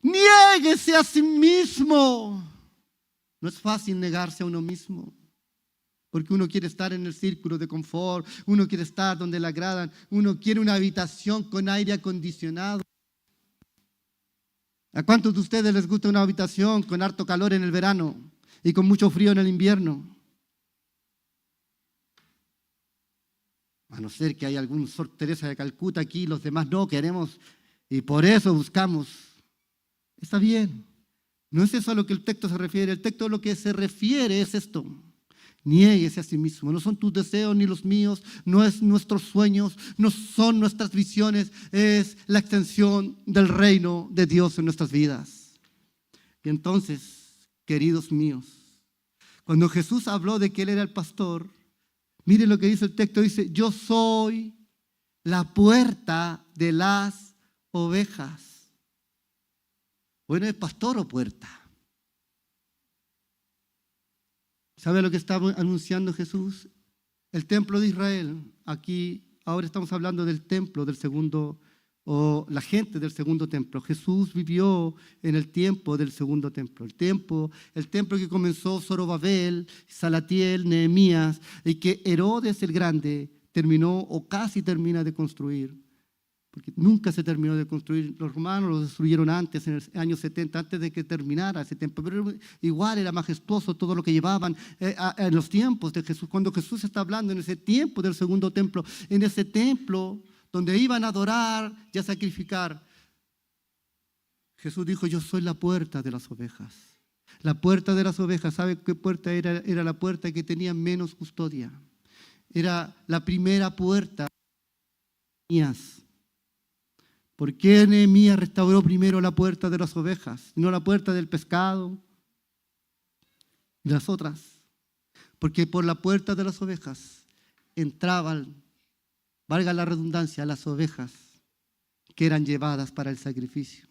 [SPEAKER 1] niéguese a sí mismo. No es fácil negarse a uno mismo. Porque uno quiere estar en el círculo de confort, uno quiere estar donde le agradan, uno quiere una habitación con aire acondicionado. ¿A cuántos de ustedes les gusta una habitación con harto calor en el verano y con mucho frío en el invierno? A no ser que haya algún Sor Teresa de Calcuta aquí, los demás no queremos y por eso buscamos. Está bien, no es eso a lo que el texto se refiere. El texto a lo que se refiere es esto. Niéguese a sí mismo. No son tus deseos ni los míos, no es nuestros sueños, no son nuestras visiones, es la extensión del reino de Dios en nuestras vidas. Y entonces, queridos míos, cuando Jesús habló de que Él era el pastor, miren lo que dice el texto, dice, yo soy la puerta de las ovejas. Bueno, ¿es pastor o puerta? ¿Sabe lo que está anunciando Jesús? El templo de Israel. Aquí, ahora estamos hablando del templo del segundo, o la gente del segundo templo. Jesús vivió en el tiempo del segundo templo. El templo que comenzó Zorobabel, Salatiel, Nehemías, y que Herodes el Grande terminó o casi termina de construir porque nunca se terminó de construir. Los romanos lo destruyeron antes, en el año 70, antes de que terminara ese templo, pero igual era majestuoso todo lo que llevaban en los tiempos de Jesús. Cuando Jesús está hablando en ese tiempo del segundo templo, en ese templo donde iban a adorar y a sacrificar, Jesús dijo: yo soy la puerta de las ovejas. La puerta de las ovejas, ¿sabe qué puerta era? Era la puerta que tenía menos custodia. Era la primera puerta. ¿Por qué Nehemías restauró primero la puerta de las ovejas y no la puerta del pescado y las otras? Porque por la puerta de las ovejas entraban, valga la redundancia, las ovejas que eran llevadas para el sacrificio.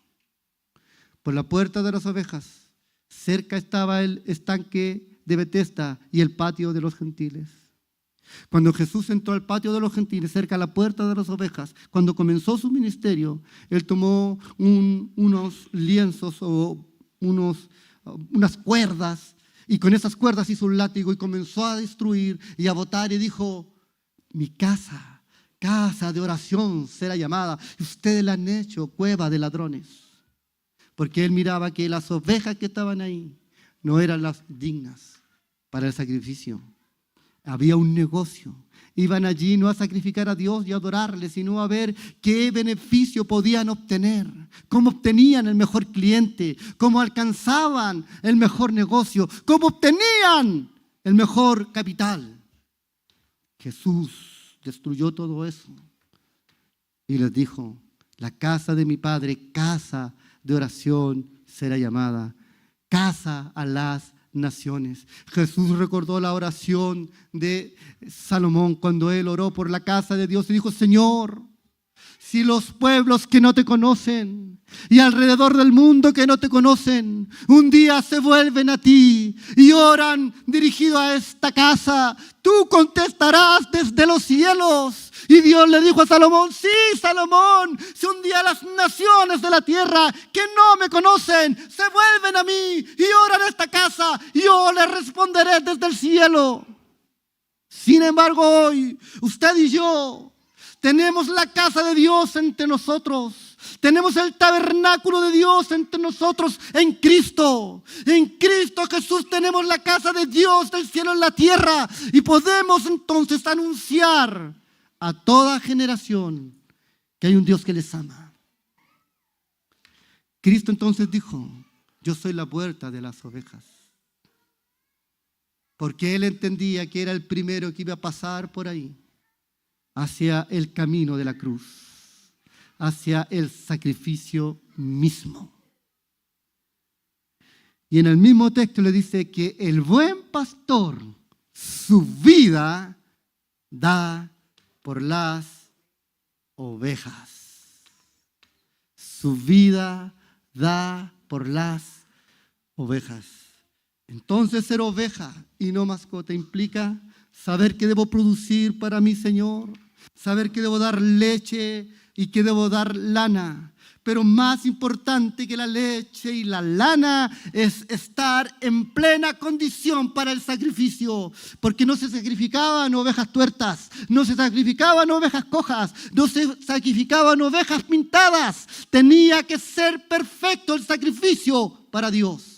[SPEAKER 1] Por la puerta de las ovejas, cerca estaba el estanque de Betesda y el patio de los gentiles. Cuando Jesús entró al patio de los gentiles, cerca a la puerta de las ovejas, cuando comenzó su ministerio, Él tomó unos lienzos o unas cuerdas, y con esas cuerdas hizo un látigo y comenzó a destruir y a botar, y dijo: mi casa, casa de oración será llamada, y ustedes la han hecho cueva de ladrones. Porque Él miraba que las ovejas que estaban ahí no eran las dignas para el sacrificio. Había un negocio. Iban allí no a sacrificar a Dios y a adorarle, sino a ver qué beneficio podían obtener, cómo obtenían el mejor cliente, cómo alcanzaban el mejor negocio, cómo obtenían el mejor capital. Jesús destruyó todo eso y les dijo: la casa de mi Padre, casa de oración será llamada, casa a las naciones. Jesús recordó la oración de Salomón cuando él oró por la casa de Dios y dijo: Señor, si los pueblos que no te conocen y alrededor del mundo que no te conocen un día se vuelven a ti y oran dirigido a esta casa, tú contestarás desde los cielos. Y Dios le dijo a Salomón: sí, Salomón, si un día las naciones de la tierra que no me conocen se vuelven a mí y oran a esta casa, yo les responderé desde el cielo. Sin embargo, hoy usted y yo tenemos la casa de Dios entre nosotros. Tenemos el tabernáculo de Dios entre nosotros en Cristo. En Cristo Jesús tenemos la casa de Dios del cielo en la tierra. Y podemos entonces anunciar a toda generación que hay un Dios que les ama. Cristo entonces dijo: yo soy la puerta de las ovejas. Porque Él entendía que era el primero que iba a pasar por ahí, hacia el camino de la cruz, hacia el sacrificio mismo. Y en el mismo texto le dice que el buen pastor su vida da por las ovejas. Su vida da por las ovejas. Entonces, ser oveja y no mascota implica saber que debo producir para mi Señor, saber que debo dar leche y que debo dar lana. Pero más importante que la leche y la lana es estar en plena condición para el sacrificio. Porque no se sacrificaban ovejas tuertas, no se sacrificaban ovejas cojas, no se sacrificaban ovejas pintadas. Tenía que ser perfecto el sacrificio para Dios.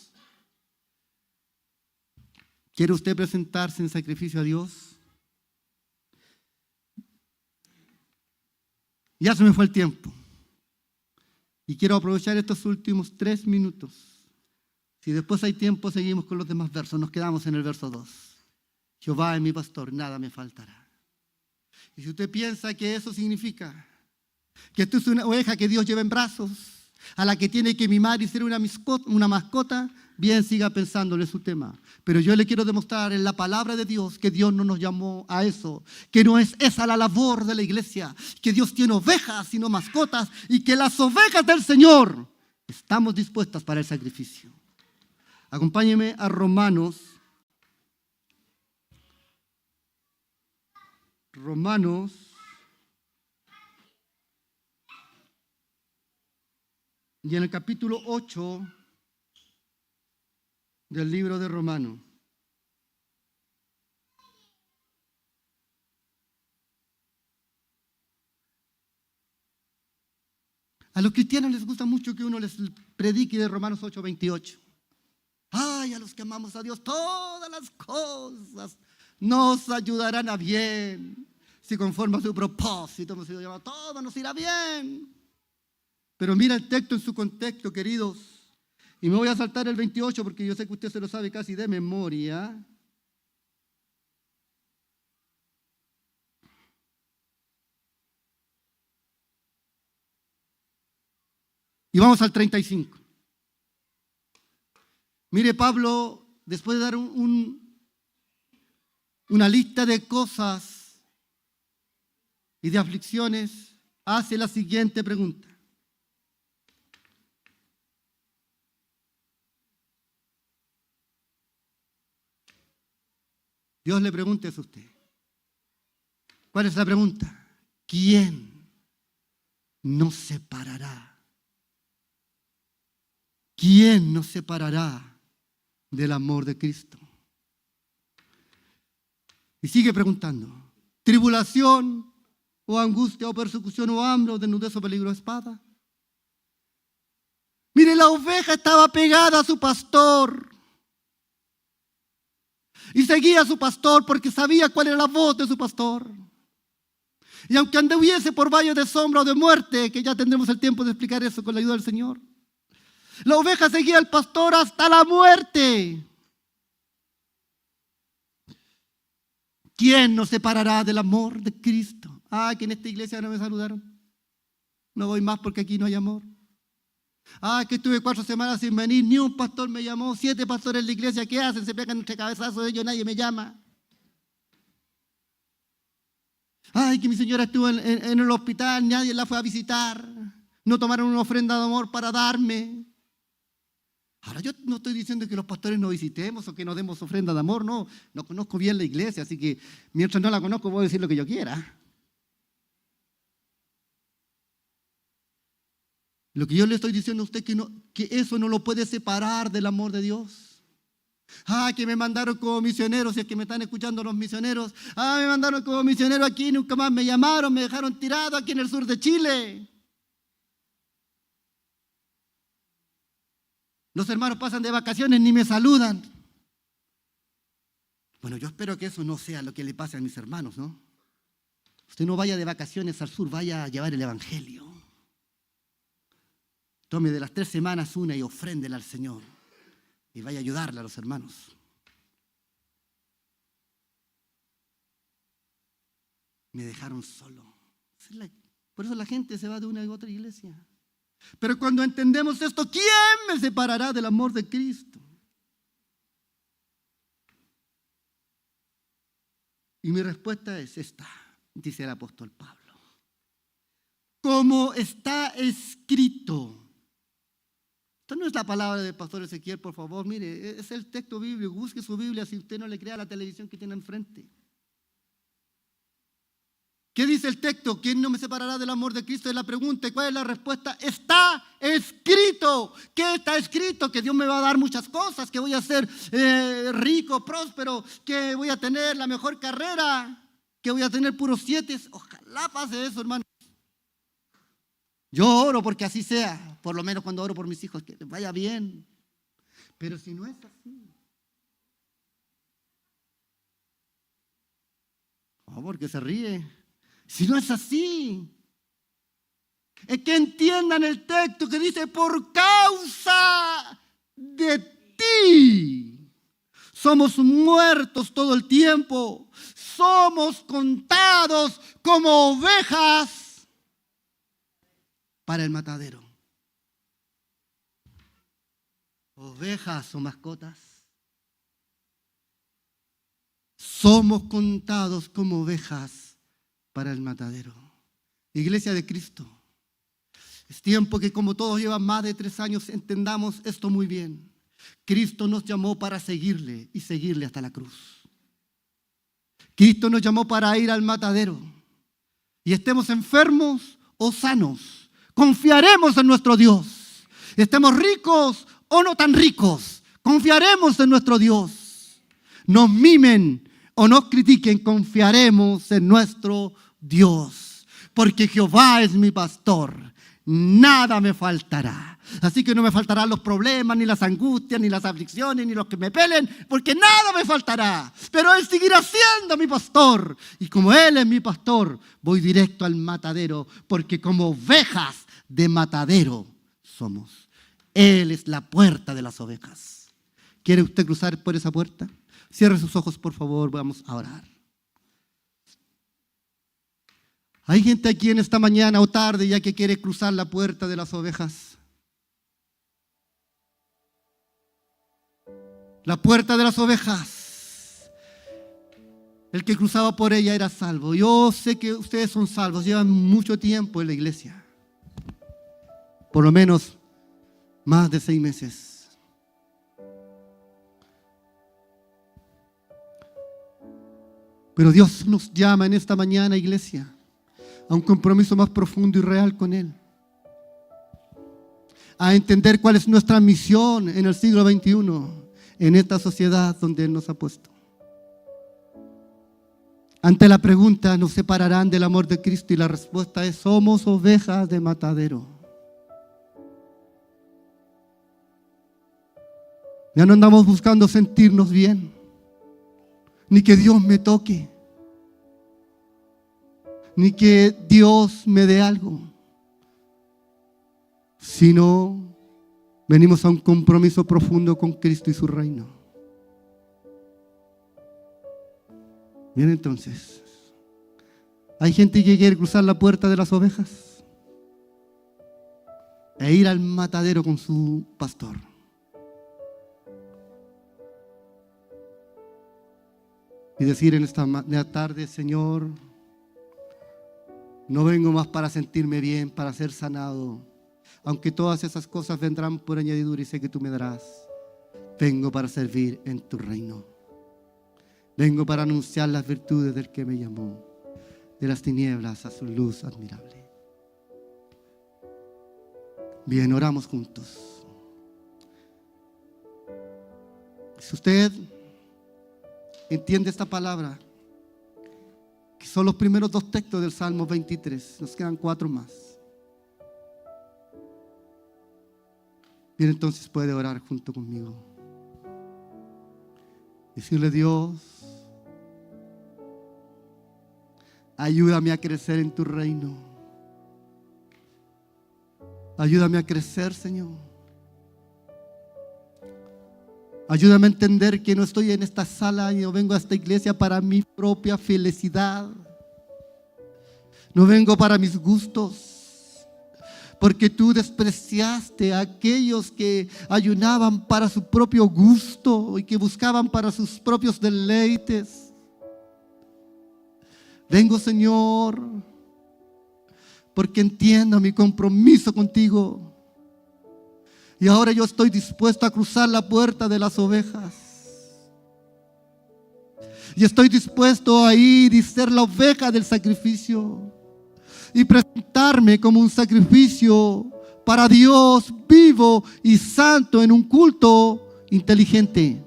[SPEAKER 1] ¿Quiere usted presentarse en sacrificio a Dios? Ya se me fue el tiempo. Y quiero aprovechar estos últimos 3 minutos. Si después hay tiempo, seguimos con los demás versos. Nos quedamos en el verso 2. Jehová es mi pastor, nada me faltará. Y si usted piensa que eso significa que esto es una oveja que Dios lleva en brazos, a la que tiene que mimar y ser una mascota, bien, siga pensándole su tema. Pero yo le quiero demostrar en la palabra de Dios que Dios no nos llamó a eso, que no es esa la labor de la iglesia, que Dios tiene ovejas y no mascotas, y que las ovejas del Señor estamos dispuestas para el sacrificio. Acompáñeme a Romanos. Y en el capítulo 8 del libro de Romanos. A los cristianos les gusta mucho que uno les predique de Romanos 8:28. Ay, a los que amamos a Dios, todas las cosas nos ayudarán a bien. Si conforme a su propósito hemos sido llamados, todo nos irá bien. Pero mira el texto en su contexto, queridos. Y me voy a saltar el 28 porque yo sé que usted se lo sabe casi de memoria. Y vamos al 35. Mire, Pablo, después de dar una lista de cosas y de aflicciones, hace la siguiente pregunta. Dios le pregunte a usted. ¿Cuál es la pregunta? ¿Quién nos separará? ¿Quién nos separará del amor de Cristo? Y sigue preguntando. ¿Tribulación o angustia o persecución o hambre o desnudez o peligro o espada? Mire, la oveja estaba pegada a su pastor. Y seguía a su pastor porque sabía cuál era la voz de su pastor. Y aunque anduviese por valle de sombra o de muerte, que ya tendremos el tiempo de explicar eso con la ayuda del Señor, la oveja seguía al pastor hasta la muerte. ¿Quién nos separará del amor de Cristo? Ah, que en esta iglesia no me saludaron. No voy más porque aquí no hay amor. Ah, que estuve 4 semanas sin venir, ni un pastor me llamó, 7 pastores en la iglesia, ¿qué hacen? Se pegan entre cabezazos de ellos, nadie me llama. Ay, que mi señora estuvo en el hospital, nadie la fue a visitar, no tomaron una ofrenda de amor para darme. Ahora yo no estoy diciendo que los pastores no visitemos o que no demos ofrenda de amor, no conozco bien la iglesia, así que mientras no la conozco voy a decir lo que yo quiera. Lo que yo le estoy diciendo a usted es que eso no lo puede separar del amor de Dios. Ah, que me mandaron como misionero, si es que me están escuchando los misioneros. Ah, me mandaron como misionero aquí, nunca más me llamaron, me dejaron tirado aquí en el sur de Chile. Los hermanos pasan de vacaciones, ni me saludan. Bueno, yo espero que eso no sea lo que le pase a mis hermanos, ¿no? Usted no vaya de vacaciones al sur, vaya a llevar el evangelio. Tome de las 3 semanas una y ofréndela al Señor. Y vaya a ayudarle a los hermanos. Me dejaron solo. Por eso la gente se va de una y otra iglesia. Pero cuando entendemos esto, ¿quién me separará del amor de Cristo? Y mi respuesta es esta, dice el apóstol Pablo. Como está escrito. Esto no es la palabra del pastor Ezequiel, por favor, mire, es el texto bíblico, busque su Biblia si usted no le crea la televisión que tiene enfrente. ¿Qué dice el texto? ¿Quién no me separará del amor de Cristo? Es la pregunta. ¿Y cuál es la respuesta? Está escrito. ¿Qué está escrito? Que Dios me va a dar muchas cosas, que voy a ser rico, próspero, que voy a tener la mejor carrera, que voy a tener puros 7. Ojalá pase eso, hermano. Yo oro porque así sea, por lo menos cuando oro por mis hijos, que les vaya bien. Pero si no es así. Oh, porque se ríe. Si no es así, es que entiendan el texto que dice, por causa de ti, somos muertos todo el tiempo, somos contados como ovejas para el matadero. Ovejas o mascotas, somos contados como ovejas para el matadero. Iglesia de Cristo, es tiempo que como todos llevan más de 3 años entendamos esto muy bien. Cristo nos llamó para seguirle y seguirle hasta la cruz. Cristo nos llamó para ir al matadero. Y estemos enfermos o sanos, confiaremos en nuestro Dios. Estemos ricos o no tan ricos, confiaremos en nuestro Dios. Nos mimen o nos critiquen, confiaremos en nuestro Dios. Porque Jehová es mi pastor, nada me faltará. Así que no me faltarán los problemas, ni las angustias, ni las aflicciones, ni los que me pelen, porque nada me faltará. Pero Él seguirá siendo mi pastor. Y como Él es mi pastor, voy directo al matadero, porque como ovejas de matadero somos. Él es la puerta de las ovejas. ¿Quiere usted cruzar por esa puerta? Cierre sus ojos, por favor, vamos a orar. Hay gente aquí en esta mañana o tarde ya que quiere cruzar la puerta de las ovejas. La puerta de las ovejas. El que cruzaba por ella era salvo. Yo sé que ustedes son salvos, llevan mucho tiempo en la iglesia. Por lo menos más de 6 meses. Pero Dios nos llama en esta mañana, iglesia, a un compromiso más profundo y real con Él. A entender cuál es nuestra misión en el siglo XXI, en esta sociedad donde Él nos ha puesto. Ante la pregunta, ¿nos separarán del amor de Cristo? Y la respuesta es, somos ovejas de matadero. Ya no andamos buscando sentirnos bien, ni que Dios me toque, ni que Dios me dé algo, sino venimos a un compromiso profundo con Cristo y su reino. Bien, entonces, hay gente que quiere cruzar la puerta de las ovejas e ir al matadero con su pastor. Y decir en esta tarde, Señor, no vengo más para sentirme bien, para ser sanado, aunque todas esas cosas vendrán por añadidura y sé que tú me darás. Vengo para servir en tu reino. Vengo para anunciar las virtudes del que me llamó, de las tinieblas a su luz admirable. Bien, oramos juntos. Si usted entiende esta palabra, que son los primeros 2 textos del Salmo 23, nos quedan 4 más. Bien, entonces puede orar junto conmigo. Decirle, Dios, ayúdame a crecer en tu reino. Ayúdame a crecer, Señor. Ayúdame a entender que no estoy en esta sala y no vengo a esta iglesia para mi propia felicidad. No vengo para mis gustos, porque tú despreciaste a aquellos que ayunaban para su propio gusto y que buscaban para sus propios deleites. Vengo, Señor, porque entiendo mi compromiso contigo. Y ahora yo estoy dispuesto a cruzar la puerta de las ovejas. Y estoy dispuesto a ir y ser la oveja del sacrificio. Y presentarme como un sacrificio para Dios vivo y santo en un culto inteligente.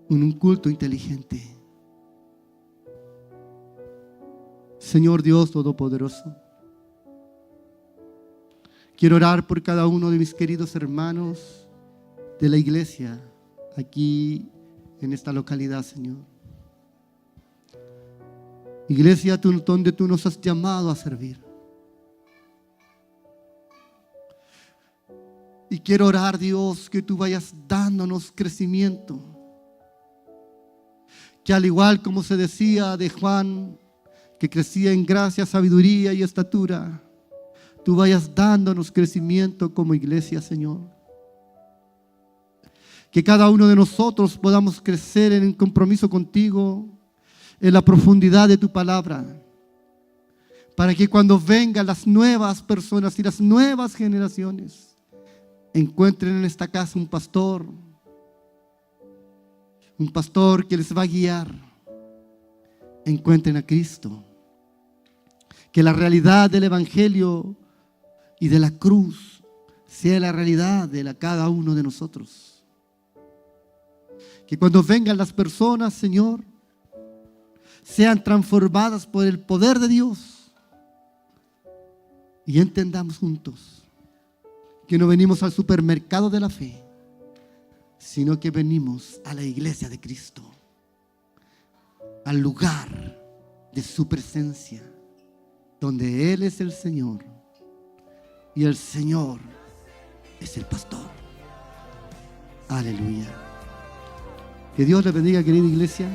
[SPEAKER 1] En un culto inteligente. Señor Dios Todopoderoso, quiero orar por cada uno de mis queridos hermanos de la iglesia aquí en esta localidad, Señor. Iglesia, donde tú nos has llamado a servir. Y quiero orar, Dios, que tú vayas dándonos crecimiento. Que al igual como se decía de Juan, que crecía en gracia, sabiduría y estatura, tú vayas dándonos crecimiento como iglesia, Señor. Que cada uno de nosotros podamos crecer en compromiso contigo, en la profundidad de tu palabra, para que cuando vengan las nuevas personas y las nuevas generaciones, encuentren en esta casa un pastor que les va a guiar, encuentren a Cristo. Que la realidad del Evangelio y de la cruz sea la realidad de cada uno de nosotros. Que cuando vengan las personas, Señor, sean transformadas por el poder de Dios y entendamos juntos que no venimos al supermercado de la fe, sino que venimos a la iglesia de Cristo, al lugar de su presencia, donde Él es el Señor y el Señor es el pastor. Aleluya. Que Dios le bendiga, querida iglesia.